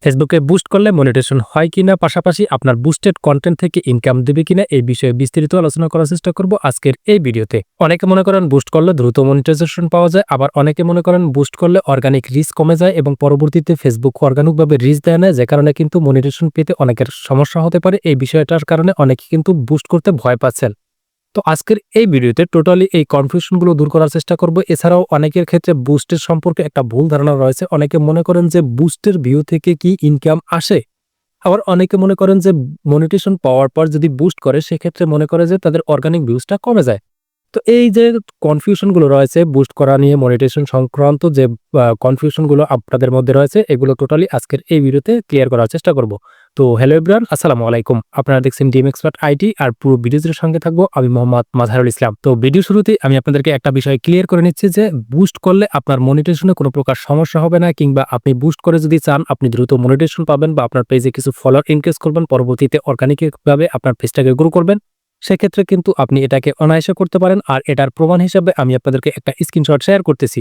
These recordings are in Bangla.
ফেসবুকে বুস্ট করলে মনিটাইজেশন হয় কিনা, পাশাপাশি আপনার বুস্টেড কন্টেন্ট থেকে ইনকাম দিবে কিনা, এই বিষয়ে বিস্তারিত আলোচনা করার চেষ্টা করব আজকের এই ভিডিওতে। অনেকে মনে করেন বুস্ট করলে দ্রুত মনিটাইজেশন পাওয়া যায়, আবার অনেকে মনে করেন বুস্ট করলে অর্গানিক রিচ কমে যায় এবং পরবর্তীতে ফেসবুক অর্গানিকভাবে রিচ দেয় না, যে কারণে কিন্তু মনিটাইজেশন পেতে অনেকের সমস্যা হতে পারে। এই বিষয়টার কারণে অনেকে কিন্তু বুস্ট করতে ভয় পাচ্ছেন। তো আজকের এই ভিডিওতে টোটালি এই কনফিউশনগুলো দূর করার চেষ্টা করব। এছাড়াও অনেকের ক্ষেত্রে বুস্টের সম্পর্কে একটা ভুল ধারণা রয়েছে। অনেকে মনে করেন যে বুস্টের ভিউ থেকে কি ইনকাম আসে, আবার অনেকে মনে করেন যে মনিটাইজেশন পাওয়ার পর যদি বুস্ট করে সেক্ষেত্রে মনে করে যে তাদের অর্গানিক ভিউজটা কমে যায়। তো এই যে কনফিউশনগুলো রয়েছে বুস্ট করা নিয়ে, মনিটাইজেশন সংক্রান্ত যে কনফিউশনগুলো আপনাদের মধ্যে রয়েছে, এগুলো টোটালি আজকের এই ভিডিওতে ক্লিয়ার করার চেষ্টা করব। তো হ্যালো এভরিওয়ান, আসসালামু আলাইকুম। আপনারা দেখছেন ডিম এক্সপার্ট আইটি, আর পুরো ভিডিওর সঙ্গে থাকবো আমি মোহাম্মদ মাজহারুল ইসলাম। তো ভিডিও শুরুতেই আমি আপনাদেরকে একটা বিষয় ক্লিয়ার করে নিচ্ছি যে বুস্ট করলে আপনার মনিটাইজেশনে কোনো প্রকার সমস্যা হবে না, কিংবা আপনি বুস্ট করে যদি চান আপনি দ্রুত মনিটাইজেশন পাবেন বা আপনার পেজে কিছু ফলোয়ার ইনক্রিজ করবেন, পরবর্তীতে অর্গানিকভাবে আপনার পেজটাকে গ্রো করবেন, সেক্ষেত্রে কিন্তু আপনি এটাকে অনায়াসে করতে পারেন। আর এটার প্রমাণ হিসেবে আমি আপনাদেরকে একটা স্ক্রিনশট শেয়ার করতেছি।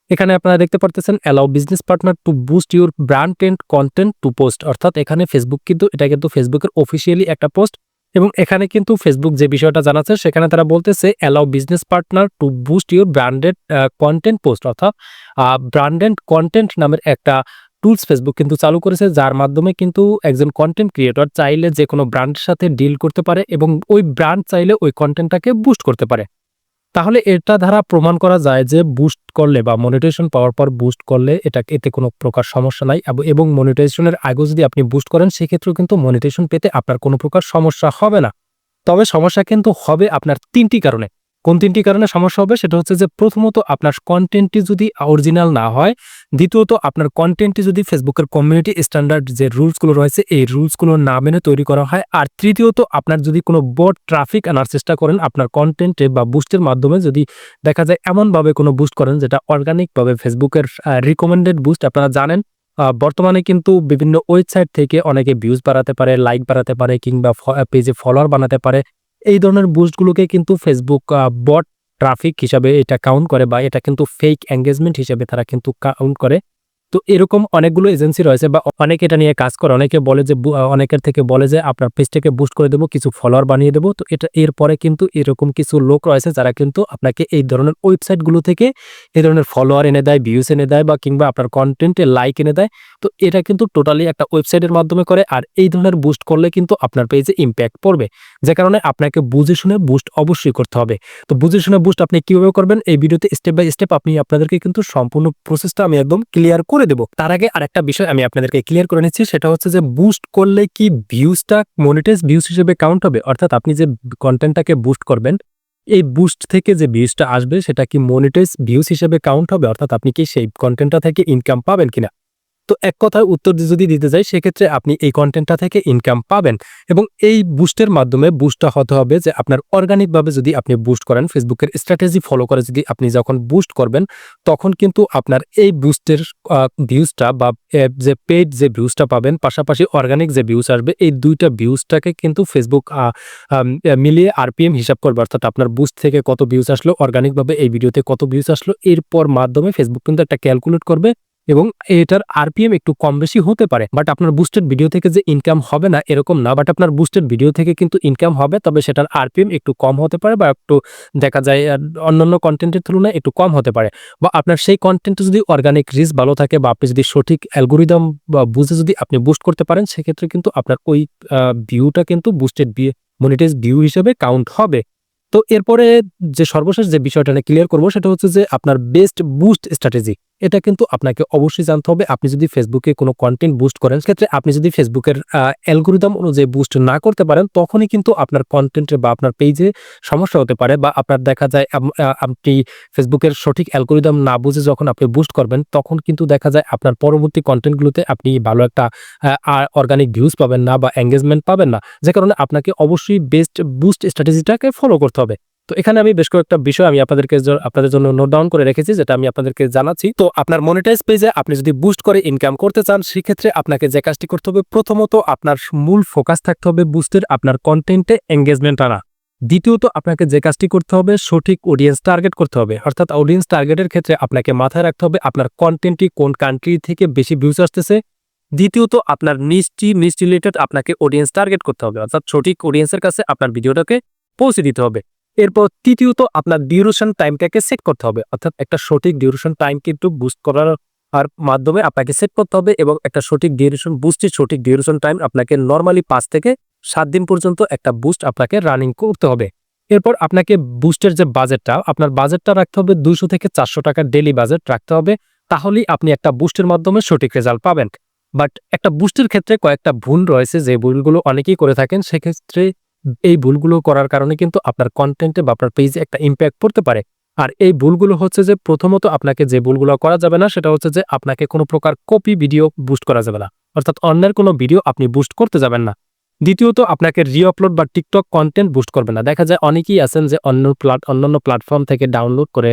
এখানে আপনারা দেখতে পারতেছেন allow business partner to boost your brand and content to post, অর্থাৎ এখানে ফেসবুক কিন্তু এটা কিন্তু ফেসবুকের অফিসিয়ালি একটা পোস্ট, এবং এখানে কিন্তু ফেসবুক যে বিষয়টা জানাচ্ছে সেখানে তারা বলতেছে allow business partner to boost your branded content post, অর্থাৎ ব্র্যান্ডেড কন্টেন্ট নামের একটা টুলস ফেসবুক কিন্তু চালু করেছে, যার মাধ্যমে কিন্তু একজন কন্টেন্ট ক্রিয়েটর চাইলে যে কোনো ব্র্যান্ডের সাথে ডিল করতে পারে এবং ওই ব্র্যান্ড চাইলে ওই কন্টেন্টটাকে বুস্ট করতে পারে। তাহলে এটা দ্বারা প্রমাণ করা যায় যে বুস্ট করলে বা মনিটাইজেশন পাওয়ার পর বুস্ট করলে এতে কোনো প্রকার সমস্যা নাই, এবং মনিটাইজেশনের আগেও যদি আপনি বুস্ট করেন সেক্ষেত্রেও কিন্তু মনিটাইজেশন পেতে আপনার কোনো প্রকার সমস্যা হবে না। তবে সমস্যা কিন্তু হবে আপনার ৩টি কারণে। কোন ৩টি কারণে সমস্যা হবে সেটা হচ্ছে যে, প্রথমত আপনার কনটেন্টটি যদি অরিজিনাল না হয়, দ্বিতীয়ত আপনার কনটেন্টটি যদি ফেসবুকের কমিউনিটি স্ট্যান্ডার্ড যে রুলসগুলো রয়েছে এই রুলসগুলো না মেনে তৈরি করা হয়, আর তৃতীয়ত আপনার যদি কোনো বট ট্রাফিক আনার চেষ্টা করেন আপনার কনটেন্টে বা বুস্টের মাধ্যমে, যদি দেখা যায় এমনভাবে কোনো বুস্ট করেন যেটা অর্গানিকভাবে ফেসবুকের রিকমেন্ডেড বুস্ট। আপনারা জানেন বর্তমানে কিন্তু বিভিন্ন ওয়েবসাইট থেকে অনেকে ভিউজ বাড়াতে পারে, লাইক বাড়াতে পারে, কিংবা পেজে ফলোয়ার বানাতে পারে। এই ধরনের বুস্টগুলোকে কিন্তু ফেসবুক বট ট্রাফিক হিসাবে এটা কাউন্ট করে, বা এটা কিন্তু ফেক এঙ্গেজমেন্ট হিসেবে তারা কিন্তু কাউন্ট করে। তো এরকম অনেকগুলো এজেন্সি রয়েছে বা অনেকে এটা নিয়ে কাজ করে। অনেকে বলে যে অনেকের থেকে বলে যে আপনার পেজটাকে বুস্ট করে দেবো, কিছু ফলোয়ার বানিয়ে দেবো। তো এটা এরপরে কিন্তু এরকম কিছু লোক রয়েছে যারা কিন্তু আপনাকে এই ধরনের ওয়েবসাইটগুলো থেকে এই ধরনের ফলোয়ার এনে দেয়, ভিউস এনে দেয়, বা কিংবা আপনার কন্টেন্টে লাইক এনে দেয়। তো এটা কিন্তু টোটালি একটা ওয়েবসাইটের মাধ্যমে করে, আর এই ধরনের বুস্ট করলে কিন্তু আপনার পেজে ইম্প্যাক্ট পড়বে, যে কারণে আপনাকে বুঝে শুনে বুস্ট অবশ্যই করতে হবে। তো বুঝে শুনে বুস্ট আপনি কিভাবে করবেন এই ভিডিওতে স্টেপ বাই স্টেপ আমি আপনাদেরকে কিন্তু সম্পূর্ণ প্রসেসটা আমি একদম ক্লিয়ার করে দেব। তার আগে আরেকটা বিষয় আমি আপনাদেরকে ক্লিয়ার করে নিচ্ছি, সেটা হচ্ছে যে বুস্ট করলে কি ভিউজটা মনিটাইজ ভিউজ হিসেবে কাউন্ট হবে, অর্থাৎ আপনি যে কন্টেন্টটাকে বুস্ট করবেন এই বুস্ট থেকে যে ভিউজটা আসবে সেটা কি মনিটাইজ ভিউজ হিসেবে কাউন্ট হবে, অর্থাৎ আপনি কি সেই কন্টেন্টটা থেকে ইনকাম পাবেন কিনা। তো এক কথায় উত্তর যদি দিতে যাই সেক্ষেত্রে আপনি এই কন্টেন্টটা থেকে ইনকাম পাবেন, এবং এই বুস্টের মাধ্যমে বুস্টটা হতে হবে যে আপনার অর্গানিকভাবে যদি আপনি বুস্ট করেন, ফেসবুকের স্ট্র্যাটেজি ফলো করে যদি আপনি যখন বুস্ট করবেন তখন কিন্তু আপনার এই বুস্টের ভিউজটা বা যে পেইড যে ভিউজটা পাবেন, পাশাপাশি অর্গানিক যে ভিউজ আসবে, এই দুইটা ভিউজটাকে কিন্তু ফেসবুক মিলিয়ে আরপিএম হিসাব করবে, অর্থাৎ আপনার বুস্ট থেকে কত ভিউজ আসলো, অর্গানিকভাবে এই ভিডিওতে কত ভিউজ আসলো, এরপর মাধ্যমে ফেসবুক কিন্তু একটা ক্যালকুলেট করবে, এবং এটার আরপিএম একটু কম বেশি হতে পারে। বাট আপনার বুস্টেড ভিডিও থেকে যে ইনকাম হবে না এরকম না, বাট আপনার বুস্টেড ভিডিও থেকে কিন্তু ইনকাম হবে, তবে সেটার আরপিএম একটু কম হতে পারে, বা একটু দেখা যায় অন্যান্য কন্টেন্টের তুলনায় একটু কম হতে পারে। বা আপনার সেই কন্টেন্টে যদি অর্গানিক রিচ ভালো থাকে, বা আপনি যদি সঠিক অ্যালগোরিদম বা বুঝে যদি আপনি বুস্ট করতে পারেন, সেক্ষেত্রে কিন্তু আপনার ওই ভিউটা কিন্তু বুস্টেড মনিটাইজ ভিউ হিসেবে কাউন্ট হবে। তো এরপরে যে সর্বশেষ যে বিষয়টা নিয়ে ক্লিয়ার করব সেটা হচ্ছে যে আপনার বেস্ট বুস্ট স্ট্র্যাটেজি, এটা কিন্তু আপনাকে অবশ্যই জানতে হবে। আপনি যদি ফেসবুকে কোনো কন্টেন্ট বুস্ট করেন, সেক্ষেত্রে আপনি যদি ফেসবুকের অ্যালগোরিদম অনুযায়ী বুস্ট না করতে পারেন, তখনই কিন্তু আপনার কন্টেন্টে বা আপনার পেজে সমস্যা হতে পারে, বা আপনার দেখা যায় আপনি ফেসবুকের সঠিক অ্যালগোরিদম না বুঝে যখন আপনি বুস্ট করবেন তখন কিন্তু দেখা যায় আপনার পরবর্তী কন্টেন্টগুলোতে আপনি ভালো একটা অর্গানিক ভিউজ পাবেন না বা এঙ্গেজমেন্ট পাবেন না, যে কারণে আপনাকে অবশ্যই বেস্ট বুস্ট স্ট্র্যাটেজিটাকে ফলো করতে হবে। তো এখানে আমি বেশ কয়েকটা বিষয় আমি আপনাদের জন্য নোট ডাউন করে রেখেছি, যেটা আমি আপনাদেরকে জানাচ্ছি। তো আপনার মনিটাইজ পেজে আপনি যদি বুস্ট করে ইনকাম করতে চান, সেক্ষেত্রে আপনাকে যে কাজটি করতে হবে, প্রথমত আপনার মূল ফোকাস থাকতে হবে বুস্টের আপনার কন্টেন্টে এঙ্গেজমেন্ট আনা। দ্বিতীয়ত আপনাকে যে কাজটি করতে হবে সঠিক অডিয়েন্স টার্গেট করতে হবে, অর্থাৎ অডিয়েন্স টার্গেটের ক্ষেত্রে আপনাকে মাথায় রাখতে হবে আপনার কন্টেন্টটি কোন কান্ট্রি থেকে বেশি ভিউজ আসতেছে, দ্বিতীয়ত আপনার নিচ রিলেটেড আপনাকে অডিয়েন্স টার্গেট করতে হবে, অর্থাৎ সঠিক অডিয়েন্সের কাছে আপনার ভিডিওটাকে পৌঁছে দিতে হবে। এরপর তৃতীয়ত আপনার ডিউরেশন টাইমটাকে সেট করতে হবে, অর্থাৎ একটা সঠিক ডিউরেশন টাইম কিন্তু বুস্ট করার মাধ্যমে আপনাকে সেট করতে হবে এবং একটা সঠিক ডিউরেশন টাইম আপনাকে নরমালি 5 থেকে 7 দিন পর্যন্ত একটা বুস্ট আপনাকে রানিং করতে হবে। এরপর আপনাকে বুস্টের যে বাজেটটা, আপনার বাজেটটা রাখতে হবে 200 থেকে 400 টাকার ডেইলি বাজেট রাখতে হবে, তাহলেই আপনি একটা বুস্টের মাধ্যমে সঠিক রেজাল্ট পাবেন। বাট একটা বুস্টের ক্ষেত্রে কয়েকটা ভুল রয়েছে, যে ভুলগুলো অনেকেই করে থাকেন। সেক্ষেত্রে এই ভুলগুলো করার কারণে কিন্তু আপনার কন্টেন্টে বা আপনার পেজে একটা ইম্প্যাক্ট পড়তে পারে। আর এই ভুলগুলো হচ্ছে যে, প্রথমত আপনাকে যে ভুলগুলো করা যাবে না সেটা হচ্ছে যে আপনাকে কোনো প্রকার কপি ভিডিও বুস্ট করা যাবে না, অর্থাৎ অন্যের কোনো ভিডিও আপনি বুস্ট করতে যাবেন না। দ্বিতীয়ত আপনাকে রিআপলোড বা টিকটক কন্টেন্ট বুস্ট করবে না। দেখা যায় অনেকেই আছেন যে অন্যান্য প্ল্যাটফর্ম থেকে ডাউনলোড করে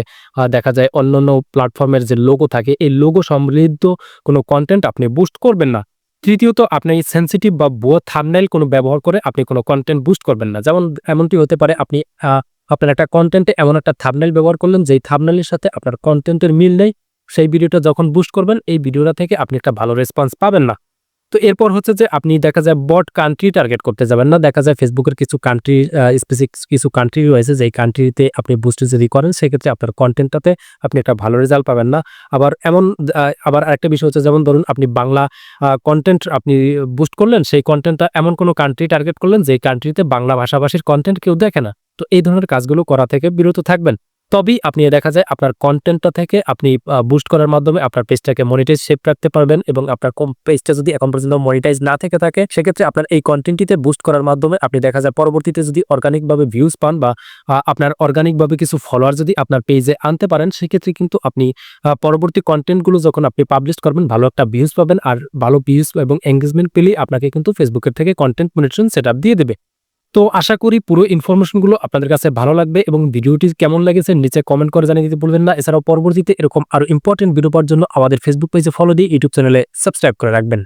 দেখা যায় অন্যান্য প্ল্যাটফর্মের যে লোগো থাকে এই লোগো সমৃদ্ধ কোনো কন্টেন্ট আপনি বুস্ট করবেন না। তৃতীয়ত আপনি সেনসিটিভ বা ভুয়া থাম্বনেইল কোনো ব্যবহার করে আপনি কোনো কন্টেন্ট বুস্ট করবেন না। যেমন এমনটি হতে পারে আপনি আপনার একটা কন্টেন্টে এমন একটা থাম্বনেইল ব্যবহার করলেন যেই থাম্বনেইলের সাথে আপনার কন্টেন্টের মিল নেই। সেই ভিডিওটা যখন বুস্ট করবেন এই ভিডিওটা থেকে আপনি একটা ভালো রেসপন্স পাবেন না। তো এরপর হচ্ছে যে আপনি দেখা যায় বট কান্ট্রি টার্গেট করতে যাবেন না। দেখা যায় ফেসবুকের কিছু কান্ট্রি স্পেসিফিক কিছু কান্ট্রি রয়েছে যেই কান্ট্রিতে আপনি বুস্ট যদি করেন সেক্ষেত্রে আপনার কন্টেন্টটাতে আপনি একটা ভালো রেজাল্ট পাবেন না। আবার আরেকটা বিষয় হচ্ছে, যেমন ধরুন আপনি বাংলা কন্টেন্ট আপনি বুস্ট করলেন, সেই কন্টেন্টটা এমন কোনো কান্ট্রি টার্গেট করলেন যেই কান্ট্রিতে বাংলা ভাষাভাষীর কন্টেন্ট কেউ দেখে না। তো এই ধরনের কাজগুলো করা থেকে বিরত থাকবেন। তবেই আপনি দেখা যায় আপনার কন্টেন্টটা থেকে আপনি বুস্ট করার মাধ্যমে আপনার পেজটাকে মনিটাইজ শেপ রাখতে পারবেন এবং আপনার পেজটা যদি এখন পর্যন্ত মনিটাইজ না থেকে থাকে সেক্ষেত্রে আপনার এই কন্টেন্টটিতে বুস্ট করার মাধ্যমে আপনি দেখা যায় পরবর্তীতে যদি অর্গানিকভাবে ভিউজ পান বা আপনার অর্গানিকভাবে কিছু ফলোয়ার যদি আপনার পেজে আনতে পারেন, সেক্ষেত্রে কিন্তু আপনি পরবর্তী কন্টেন্টগুলো যখন আপনি পাবলিশ করবেন ভালো একটা ভিউজ পাবেন, আর ভালো ভিউজ এবং এঙ্গেজমেন্ট পেলেই আপনাকে কিন্তু ফেসবুকের থেকে কন্টেন্ট মনিটরিং সেটআপ দিয়ে দেবে। তো আশা করি পুরো ইনফরমেশনগুলো আপনাদের কাছে ভালো লাগবে এবং ভিডিওটি কেমন লেগেছে নিচে কমেন্ট করে জানিয়ে দিতে ভুলবেন না। এছাড়াও পরবর্তীতে এরকম আরো ইম্পর্টেন্ট ভিডিও পাওয়ার জন্য আমাদের ফেসবুক পেজে ফলো দিয়ে ইউটিউব চ্যানেলে সাবস্ক্রাইব করে রাখবেন।